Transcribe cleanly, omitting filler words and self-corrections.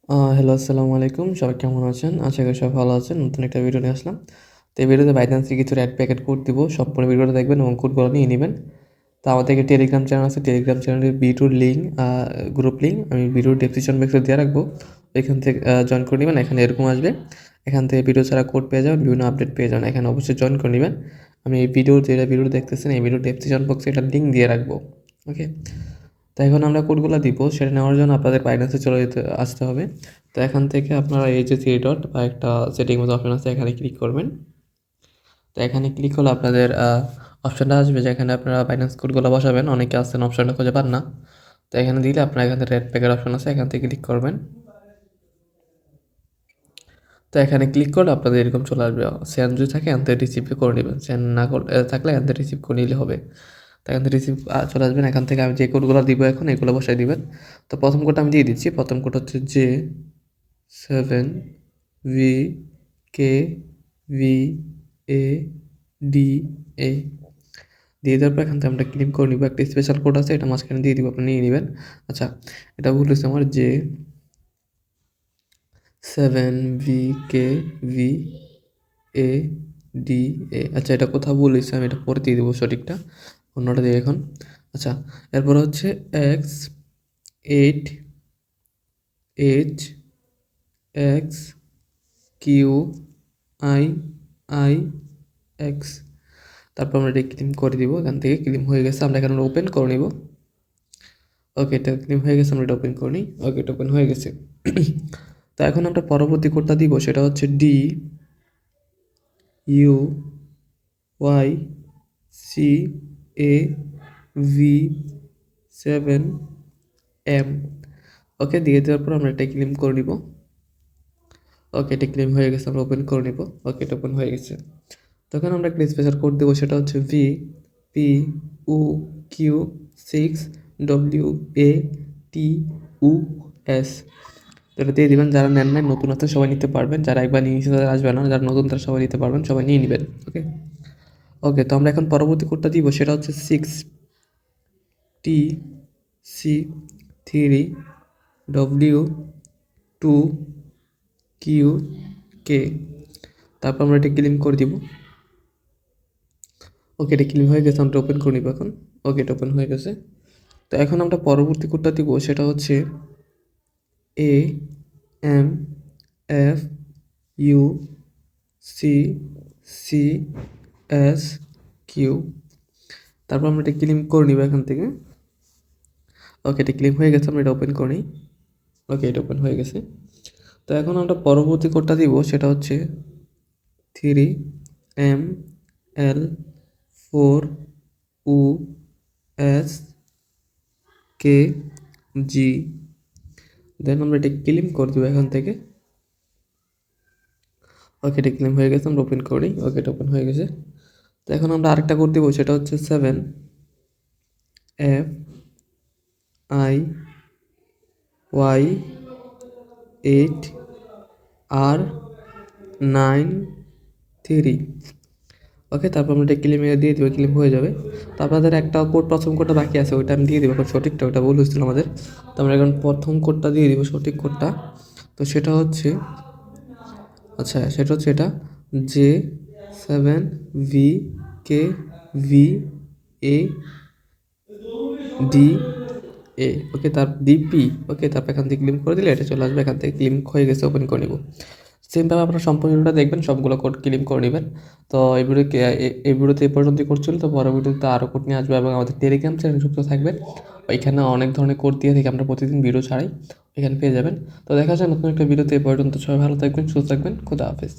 Hello, আসসালামু আলাইকুম। সবাই কেমন আছেন? আশা করি সবাই ভালো আছেন। নতুন একটা ভিডিও নিয়ে আসলাম। তো এই ভিডিওতে বাইন্যান্সে কিছু অ্যাড প্যাকেট কোড দিব। সম্পূর্ণ ভিডিওটা দেখবেন এবং কোডগুলো নিয়ে নিবেন। তো আমাদের একটা টেলিগ্রাম চ্যানেল আছে। টেলিগ্রাম চ্যানেলের বিটুর লিঙ্ক, গ্রুপ লিঙ্ক আমি ভিডিওর ডেসক্রিপশন বক্সে দিয়ে রাখবো। এখান থেকে জয়েন করে নিবেন। এখানে এরকম আসবে। এখান থেকে ভিডিও ছাড়া কোড পেয়ে যাবেন, বিভিন্ন আপডেট পেয়ে যাবেন। এখানে অবশ্যই জয়েন করে নিবেন। আমি এই ভিডিও দেখতেছেন, এই ভিডিওর ডেসক্রিপশন বক্সে একটা লিঙ্ক দিয়ে রাখবো। ওকে? তো এখন আমরা কোডগুলো দিব, সেটা নেওয়ার জন্য আপনাদের বাইন্যান্সে আসতে হবে। তো এখান থেকে আপনারা এই যে থ্রি ডট বা একটা সেটিং মতো অপশন আছে, এখানে ক্লিক করবেন। তো এখানে ক্লিক করলে আপনাদের অপশনটা আসবে, যেখানে আপনারা বাইন্যান্স কোডগুলো বসাবেন। অনেকে আসছেন অপশনটা খুঁজে পান না। তো এখানে দিলে আপনার এখানে রেড প্যাকের অপশন আছে, এখান থেকে ক্লিক করবেন। তো এখানে ক্লিক করলে আপনাদের এরকম চলে আসবে। সেন্ড যদি থাকে এখান থেকে রিসিভ করে নেবেন, সেন্ড না থাকলে এখান থেকে রিসিভ করে নিলে হবে। তো এখান থেকে রিসিভ চলে আসবেন। এখান থেকে আমি যে কোডগুলো দিব এখন এগুলো বসাই দিবেন। তো প্রথম কোডটা আমি দিয়ে দিচ্ছি। প্রথম কোড হচ্ছে J7VKVADA। দিয়ে দেওয়ার পর এখান থেকে আমরা ক্লেম করে নিব। একটা স্পেশাল কোড আছে, এটা মাঝখানে দিয়ে দিব, আপনি নিয়ে নেবেন। আচ্ছা, এটা ভুল হয়েছে আমার। J7VKVADA। আচ্ছা, এটা কোথাও ভুল হয়েছে, আমি এটা পরে দিয়ে দেবো সঠিকটা, অন্যটা দিয়ে এখন। আচ্ছা, এরপর হচ্ছে X8HXQIIX। তারপর আমরা এটা ক্লেম করে দিব। এখান থেকে ক্লেম হয়ে গেছে, আমরা এখানে ওপেন করে নিব। ওকে, এটা ক্লেম হয়ে গেছে, আমরা এটা ওপেন করে নিই। ওকে, এটা ওপেন হয়ে গেছে। তো এখন আমরা পরবর্তী কোডটা দিব, সেটা হচ্ছে DUYCAV7M। ওকে, দিয়ে দেওয়ার পর আমরা এটা ক্লেম করে নিব। ওকে, এটা ক্লেম হয়ে গেছে, আমরা ওপেন করে নিব। ওকে, এটা ওপেন হয়ে গেছে। তখন আমরা একটা স্পেশাল কোড দেবো, সেটা হচ্ছে VPUQ6WATUS। তো এটা দিয়ে দেবেন। যারা নেন নাই, নতুন আছে সবাই নিতে পারবেন। যারা একবার নিয়ে নিয়েছে তারা আসবে না, যারা নতুন তারা সবাই নিতে পারবেন, সবাই নিয়ে নেবেন। ওকে ওকে তো আমরা এখন পরবর্তী কোডটা দিব, সেটা হচ্ছে 6TC3W2QK। তারপর আমরা এটা ক্লেম করে দিব। ওকে, এটা ক্লিন হয়ে গেছে, আমরা ওপেন করে নিব এখন। ওকে, এটা ওপেন হয়ে গেছে। তো এখন আমরা পরবর্তী কোডটা দিব, সেটা হচ্ছে AMFUCCSQ। তারপর আমরা এটা ক্লেম করে নিব এখান থেকে। ওকে, এটা ক্লেম হয়ে গেছে, আমরা এটা ওপেন করে নিই। ওকে, এটা ওপেন হয়ে গেছে। তো এখন আমরা পরবর্তী কোডটা দিব, সেটা হচ্ছে 3ML4USKG। দেন আমরা এটা ক্লেম করে দেবো এখান থেকে। ওকে, এটা ক্লেম হয়ে গেছে, আমরা ওপেন করি। ওকে, এটা ওপেন হয়ে গেছে। তো এখন আমরা আরেকটা কোড দেবো, সেটা হচ্ছে 7FIY8R93। ওকে, তারপর আমরা এটা ক্লেম দিয়ে দেবো, ক্লেম হয়ে যাবে। তো আপনাদের একটা কোড, প্রথম কোডটা বাকি আছে, ওইটা আমি দিয়ে দেবো এখন সঠিকটা, ওটা ভুল হচ্ছিল আমাদের। তো আমরা এখন প্রথম কোডটা দিয়ে দিব, সঠিক কোডটা। তো সেটা হচ্ছে, আচ্ছা সেটা হচ্ছে এটা J7VKVADA। ওকে, তার DP। ওকে, তারপর এখান থেকে ক্লেম করে দিলে এটা চলে আসবে। এখান থেকে ক্লেম হয়ে গেছে, ওপেন করে নিব। সেমভাবে আপনারা সম্পূর্ণটা দেখবেন, সবগুলো কোড ক্লেম করে নেবেন। তো এই ভিডিওতে এই পর্যন্তই করছিল। তো পরের ভিডিওতে আরও কোড নিয়ে আসবে এবং আমাদের টেলিগ্রাম চ্যানেল যুক্ত থাকবেন। ওইখানে অনেক ধরনের কোড দিয়ে থেকে আমরা প্রতিদিন ভিডিও ছাড়াই, এখানে পেয়ে যাবেন। তো দেখা যায় নতুন একটা ভিডিওতে। এই পর্যন্ত সবাই ভালো থাকবেন, সুস্থ থাকবেন। খোদা হাফেজ।